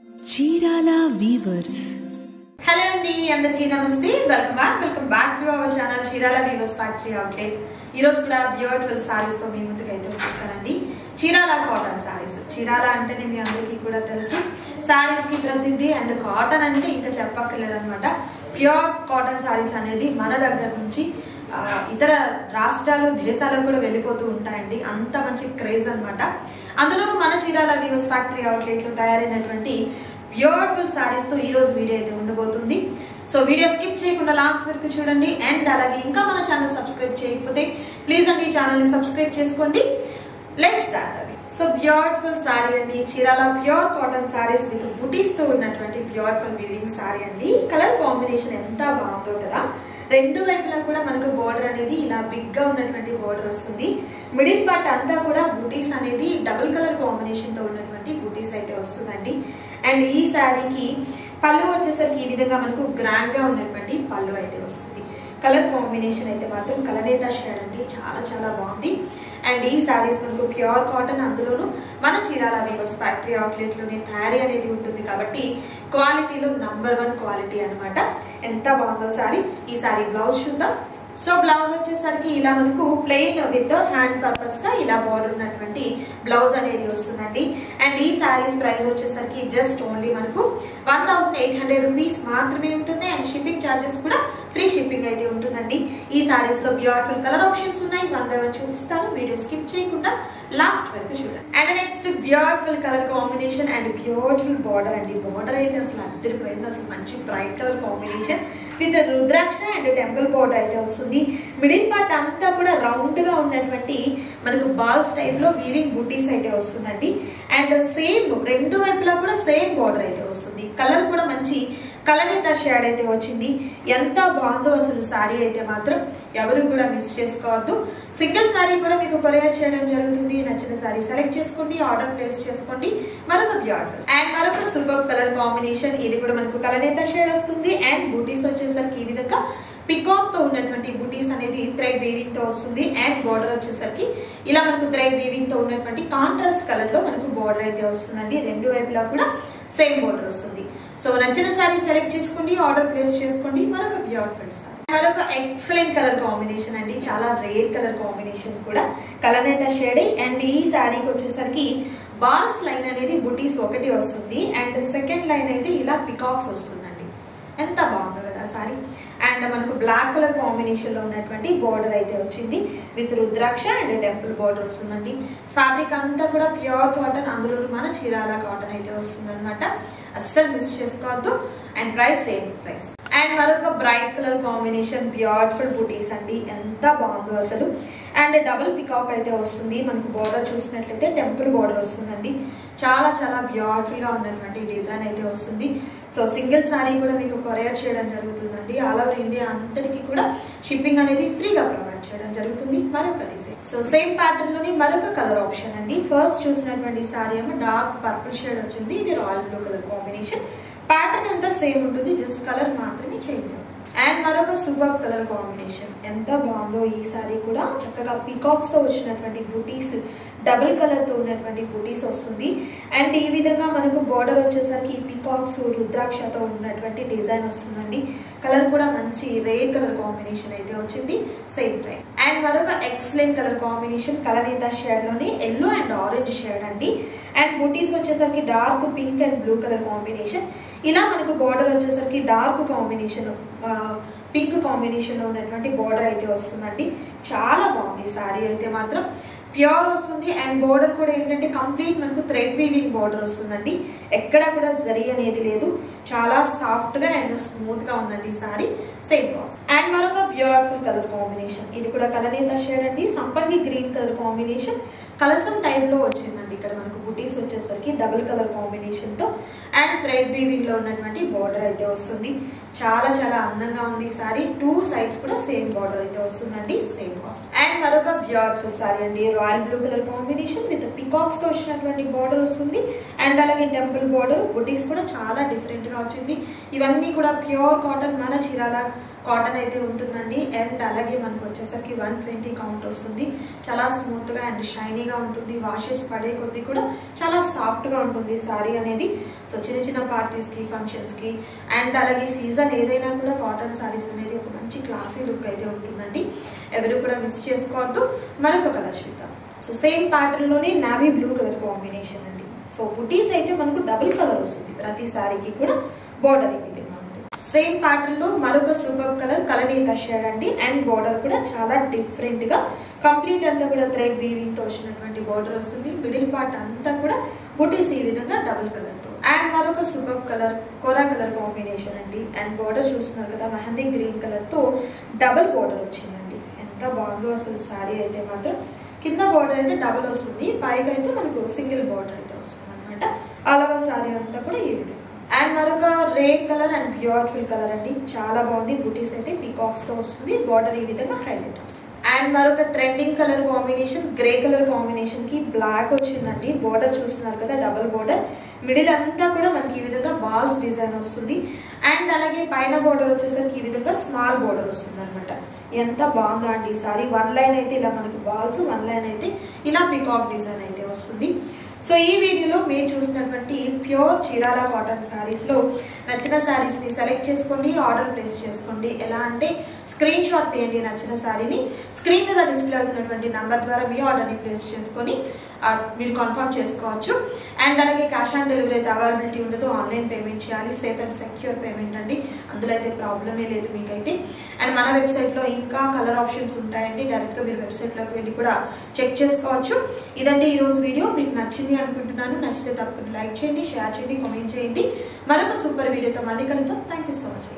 Chirala weavers. Hello అండి, అందరికీ నమస్తే. Welcome back to our channel Chirala weavers factory outlet. ఈ రోజు కూడా బ్యూటిఫుల్ సారీస్ తో మీ ముందుకు అయితే వచ్చేసానండి. చీరాల కాటన్ సారీస్. చీరాల అంటేనే మీ అందరికీ కూడా తెలుసు, సారీస్ కి ప్రసిద్ధి. అండ్ కాటన్ అంటే ఇంకా చెప్పక్కర్లేదు అనమాట. ప్యూర్ కాటన్ సారీస్ అనేది మన దగ్గర నుంచి ఇతర రాష్ట్రాలు దేశాలకు కూడా వెళ్ళిపోతూ ఉంటాయండి. అంత మంచి క్రేజ్ అనమాట. అందులో మన చీరాల వీవర్స్ ఫ్యాక్టరీ అవుట్లెట్ లో తయారైనటువంటి బ్యూటిఫుల్ సారీస్ తో ఈ రోజు వీడియో అయితే ఉండబోతుంది. సో వీడియో స్కిప్ చేయకుండా లాస్ట్ వరకు చూడండి. అండ్ అలాగే ఇంకా మన ఛానల్ సబ్స్క్రైబ్ చేయకపోతే ప్లీజ్ అండి ఛానల్ ని సబ్స్క్రైబ్ చేసుకోండి. లెట్స్ స్టార్ట్ అవి. సో బ్యూటిఫుల్ సారీ అండి, Chirala pure cotton saris with బుటీస్ తో ఉన్నటువంటి బ్యూటిఫుల్ వీవింగ్ సారీ అండి. కలర్ కాంబినేషన్ ఎంత బాగుందో కదా. రెండు వైపులా కూడా మనకు బోర్డర్ అనేది ఇలా బిగ్ గా ఉన్నటువంటి బోర్డర్ వస్తుంది. మిడిల్ పార్ట్ అంతా కూడా బుటీస్ అనేది డబుల్ కలర్ కాంబినేషన్ తో ఉన్నటువంటి బుటీస్ అయితే వస్తుందండి. అండ్ ఈ శారీకి పళ్ళు వచ్చేసరికి ఈ విధంగా మనకు గ్రాండ్ గా ఉన్నటువంటి పళ్ళు అయితే వస్తుంది. కలర్ కాంబినేషన్ అయితే మాత్రం కలనేత షేడ్ అండి, చాలా చాలా బాగుంది. అండ్ ఈ శారీస్ మనకు ప్యూర్ కాటన్, అందులోనూ మన చీరాల వీవర్స్ ఫ్యాక్టరీ అవుట్లెట్ లోనే తయారీ అనేది ఉంటుంది కాబట్టి క్వాలిటీలో నంబర్ 1 క్వాలిటీ అనమాట. ఎంత బాగుందో సారీ. ఈ సారీ బ్లౌజ్ చూద్దాం. సో బ్లౌజ్ వచ్చేసరికి ఇలా మనకు ప్లెయిన్ విత్ హ్యాండ్ పర్పస్ గా ఇలా బార్డర్ ఉన్నటువంటి బ్లౌజ్ అనేది వస్తుందండి. అండ్ ఈ సారీస్ ప్రైస్ వచ్చేసరికి జస్ట్ ఓన్లీ మనకు 1800 రూపీస్ మాత్రమే ఉంటుంది. అండ్ షిప్పింగ్ ఛార్జెస్ కూడా ఫ్రీ షిప్పింగ్ అయితే ఉంటుందండి. ఈ సారీస్ లో బ్యూటిఫుల్ కలర్ ఆప్షన్స్ ఉన్నాయి. 1 by 1 చూపిస్తాను, వీడియో స్కిప్ చేయకుండా లాస్ట్ వరకు చూడండి. And next beautiful colour combination and beautiful border అండి. బార్డర్ అయితే అసలు అద్దరిపోయింది. అసలు మంచి bright colour combination with rudraksha and temple border అయితే వస్తుంది. మిడిల్ పార్ట్ అంతా కూడా రౌండ్ గా ఉన్నటువంటి మనకు బాల్స్ టైప్ లో వీవింగ్ బుటీస్ అయితే వస్తుందండి. అండ్ సేమ్ రెండు వైపులా కూడా సేమ్ బార్డర్ అయితే వస్తుంది. కలర్ కూడా మంచి కలనేత షేడ్ అయితే వచ్చింది. ఎంత బాగుందో అసలు సారీ అయితే మాత్రం ఎవరు కూడా మిస్ చేసుకోవద్దు. సింగిల్ సారీ కూడా మీకు కొరియర్ చేయడం జరుగుతుంది. నచ్చిన సారీ సెలెక్ట్ చేసుకోండి, ఆర్డర్ ప్లేస్ చేసుకోండి. మరొక బ్యూటిఫుల్ అండ్ మరొక సూపర్ కలర్ కాంబినేషన్. ఇది కూడా మనకు కలనేత షేడ్ వస్తుంది. అండ్ బూటీస్ వచ్చేసరికి ఈ విధంగా పికాక్ తో ఉన్నటువంటి బుటీస్ అనేది థ్రెడ్ వీవింగ్ తో వస్తుంది. అండ్ బార్డర్ వచ్చేసరికి ఇలా మనకు థ్రెడ్ వీవింగ్ తో ఉన్నటువంటి కాంట్రాస్ట్ కలర్ లో మనకు బార్డర్ అయితే వస్తుందండి. రెండు వైపులా కూడా సేమ్ బార్డర్ వస్తుంది. సో నచ్చిన సారీ సెలెక్ట్ చేసుకోండి, ఆర్డర్ ప్లేస్ చేసుకోండి. మరొక బ్యూటిఫుల్ సారీ, మరొక ఎక్సలెంట్ కలర్ కాంబినేషన్ అండి. చాలా రేర్ కలర్ కాంబినేషన్ కూడా కలనేత షేడ్. అండ్ ఈ శారీకి వచ్చేసరికి బాల్స్ లైన్ అనేది బుటీస్ ఒకటి వస్తుంది. అండ్ సెకండ్ లైన్ అయితే ఇలా పికాక్స్ వస్తుందండి. ఎంత బాగుందో కదా సారీ. అండ్ మనకు బ్లాక్ కలర్ కాంబినేషన్ లో ఉన్నటువంటి బార్డర్ అయితే వచ్చింది with rudraksha and temple border వస్తుందండి. ఫ్యాబ్రిక్ అంతా కూడా ప్యూర్ కాటన్, అందులో మన చీరాల కాటన్ అయితే వస్తుంది అనమాట. అస్సలు మిస్ చేసుకోవద్దు. And price same price. And మరొక బ్రైట్ కలర్ కాంబినేషన్ బ్యూటిఫుల్ బుటీస్ అండి. ఎంత బాగుందో అసలు. అండ్ డబుల్ పికాక్ అయితే వస్తుంది. మనకు బార్డర్ చూసినట్లయితే టెంపుల్ బార్డర్ వస్తుందండి. చాలా చాలా బ్యూటిఫుల్ గా ఉన్నటువంటి డిజైన్ అయితే వస్తుంది. సో సింగిల్ సారీ కూడా మీకు కొరియర్ చేయడం జరుగుతుందండి. ఆల్ ఓవర్ ఇండియా అంతటికి కూడా షిప్పింగ్ అనేది ఫ్రీగా ప్రొవైడ్ చేయడం జరుగుతుంది. మరొక డిజైన్. సో సేమ్ ప్యాటర్న్ లోని మరొక కలర్ ఆప్షన్ అండి. ఫస్ట్ చూసినటువంటి సారీ ఏమో డార్క్ పర్పుల్ షేడ్ వచ్చింది. ఇది royal blue colour combination. Pattern అంతా సేమ్ ఉంటుంది, జస్ట్ కలర్ మాత్రమే చేంజ్ అవుతుంది. అండ్ మరొక సూపర్ కలర్ కాంబినేషన్. ఎంత బాగుందో ఈ సారీ కూడా. చక్కగా పీకాక్స్ తో వచ్చినటువంటి బుటీస్, డబుల్ కలర్ తో ఉన్నటువంటి బుటీస్ వస్తుంది. అండ్ ఈ విధంగా మనకు బార్డర్ వచ్చేసరికి పీకాక్స్ రుద్రాక్షతో ఉన్నటువంటి డిజైన్ వస్తుందండి. కలర్ కూడా మంచి రేర్ కలర్ కాంబినేషన్ అయితే వచ్చింది. Same price. అండ్ మరొక ఎక్సలెంట్ కలర్ కాంబినేషన్ కలనేత షేడ్ లోని ఎల్లో అండ్ ఆరెంజ్ షేడ్ అండి. అండ్ బుటీస్ వచ్చేసరికి dark pink and blue colour combination. ఇలా మనకు బార్డర్ వచ్చేసరికి డార్క్ కాంబినేషన్, పింక్ కాంబినేషన్ లో ఉన్నటువంటి బార్డర్ అయితే వస్తుందండి. చాలా బాగుంది సారీ అయితే మాత్రం. ప్యూర్ వస్తుంది. అండ్ బార్డర్ కూడా ఏంటంటే కంప్లీట్ మనకు థ్రెడ్ వీవింగ్ బార్డర్ వస్తుందండి. ఎక్కడ కూడా జరీ అనేది లేదు. చాలా సాఫ్ట్ గా అండ్ స్మూత్ గా ఉందండి ఈ సారీ. Same cost. అండ్ మరొక బ్యూటిఫుల్ కలర్ కాంబినేషన్. ఇది కూడా కలనేత షేడ్ అండి. సంపంగి గ్రీన్ కలర్ కాంబినేషన్ కలసం టైప్ లో వచ్చిందండి. ఇక్కడ మనకు బుటీస్ వచ్చేసరికి డబుల్ కలర్ కాంబినేషన్ తో అండ్ థ్రెడ్ వీవింగ్ లో ఉన్నటువంటి బార్డర్ అయితే వస్తుంది. చాలా చాలా అందంగా ఉంది ఈ సారీ. 2 సైడ్స్ కూడా సేమ్ బార్డర్ అయితే వస్తుందండి, సేమ్ కాస్ట్. అండ్ మరొక బ్యూటిఫుల్ సారీ అండి, royal blue colour combination with peacocks తో వచ్చినటువంటి బార్డర్ వస్తుంది. అండ్ అలాగే టెంపుల్ బార్డర్, బుటీస్ కూడా చాలా డిఫరెంట్ గా వచ్చింది. ఇవన్నీ కూడా ప్యూర్ కాటన్, మన చీరాల కాటన్ అయితే ఉంటుందండి. అండ్ అలాగే మనకు వచ్చేసరికి 120 కౌంట్ వస్తుంది. చాలా స్మూత్ గా అండ్ షైనీగా ఉంటుంది. వాషెస్ పడే కొద్దీ కూడా చాలా సాఫ్ట్ గా ఉంటుంది సారీ అనేది. సో చిన్న చిన్న పార్టీస్ కి, ఫంక్షన్స్ కి అండ్ అలాగే సీజన్ ఏదైనా కూడా కాటన్ సారీస్ అనేది ఒక మంచి క్లాసీ లుక్ అయితే ఉంటుందండి. ఎవరు కూడా మిస్ చేసుకోవద్దు. మరొక కలర్ చూద్దాం. సో సేమ్ ప్యాటర్న్ లోనే నావీ బ్లూ కలర్ కాంబినేషన్ అండి. సో బుటీస్ అయితే మనకు డబుల్ కలర్ వస్తుంది ప్రతి సారీకి కూడా. బోర్డర్ ఇది సేమ్ ప్యాటర్న్ లో మరొక సూపర్ కలర్ కలనీత షేడ్ అండి. అండ్ బోర్డర్ కూడా చాలా డిఫరెంట్ గా కంప్లీట్ అంతా కూడా థ్రెడ్ వీవింగ్ తో వచ్చినటువంటి బోర్డర్ వస్తుంది. మిడిల్ పార్ట్ అంతా కూడా బుటీస్ ఈ విధంగా డబుల్ కలర్ తో. అండ్ మరొక సూపర్ కలర్ కోరా కలర్ కాంబినేషన్ అండి. అండ్ బోర్డర్ చూస్తున్నారు కదా, మెహందీ గ్రీన్ కలర్ తో డబుల్ బోర్డర్ వచ్చిందండి. ఎంత బాగుందో అసలు సారీ అయితే మాత్రం. కింద బోర్డర్ అయితే డబుల్ వస్తుంది, పైకి అయితే మనకు సింగిల్ బోర్డర్ అయితే వస్తుంది అనమాట. అలాగా సారీ అంతా కూడా ఈ విధంగా. అండ్ మరొక red colour and beautiful colour అండి, చాలా బాగుంది. బుటీస్ అయితే పీకాక్స్ తో వస్తుంది, బార్డర్ ఈ విధంగా హైలైట్. అండ్ మరొక trending colour combination, grey colour combination కి బ్లాక్ వచ్చిందండి. బోర్డర్ చూస్తున్నారు కదా, డబుల్ బోర్డర్. మిడిల్ అంతా కూడా మనకి ఈ విధంగా బాల్స్ డిజైన్ వస్తుంది. అండ్ అలాగే పైన బోర్డర్ వచ్చేసరికి ఈ విధంగా స్మాల్ బోర్డర్ వస్తుంది అనమాట. ఎంత బాగుందో అండి ఈ సారీ. 1 లైన్ అయితే ఇలా మనకి బాల్స్, 1 లైన్ అయితే ఇలా పికాక్ డిజైన్ అయితే వస్తుంది. సో ఈ వీడియోలో మీరు చూసినటువంటి ప్యూర్ చీరాల కాటన్ సారీస్ లో నచ్చిన సారీస్ ని సెలెక్ట్ చేసుకోండి, ఆర్డర్ ప్లేస్ చేసుకోండి. ఎలా అంటే స్క్రీన్ షాట్ తీయండి నచ్చిన సారీని, స్క్రీన్ మీద డిస్ప్లే అవుతున్నటువంటి నంబర్ ద్వారా మీ ఆర్డర్ ని ప్లేస్ చేసుకొని మీరు కన్ఫర్మ్ చేసుకోవచ్చు. అండ్ అలాగే క్యాష్ ఆన్ డెలివరీ అయితే అవైలబిలిటీ ఉండదు, ఆన్లైన్ పేమెంట్ చేయాలి. సేఫ్ అండ్ సెక్యూర్ పేమెంట్ అండి, అందులో అయితే ప్రాబ్లమే లేదు మీకైతే. అండ్ మన వెబ్సైట్ లో ఇంకా కలర్ ఆప్షన్స్ ఉంటాయండి, డైరెక్ట్ గా మీరు వెబ్సైట్ లోకి వెళ్ళి కూడా చెక్ చేసుకోవచ్చు. ఇదండి ఈ రోజు వీడియో. మీకు నచ్చింది అనుకుంటున్నాను. నచ్చితే తప్పకుండా లైక్ చేయండి, షేర్ చేయండి, కామెంట్ చేయండి. మరొక సూపర్ వీడియోతో మళ్ళీ కలుద్దాం. Thank you so much.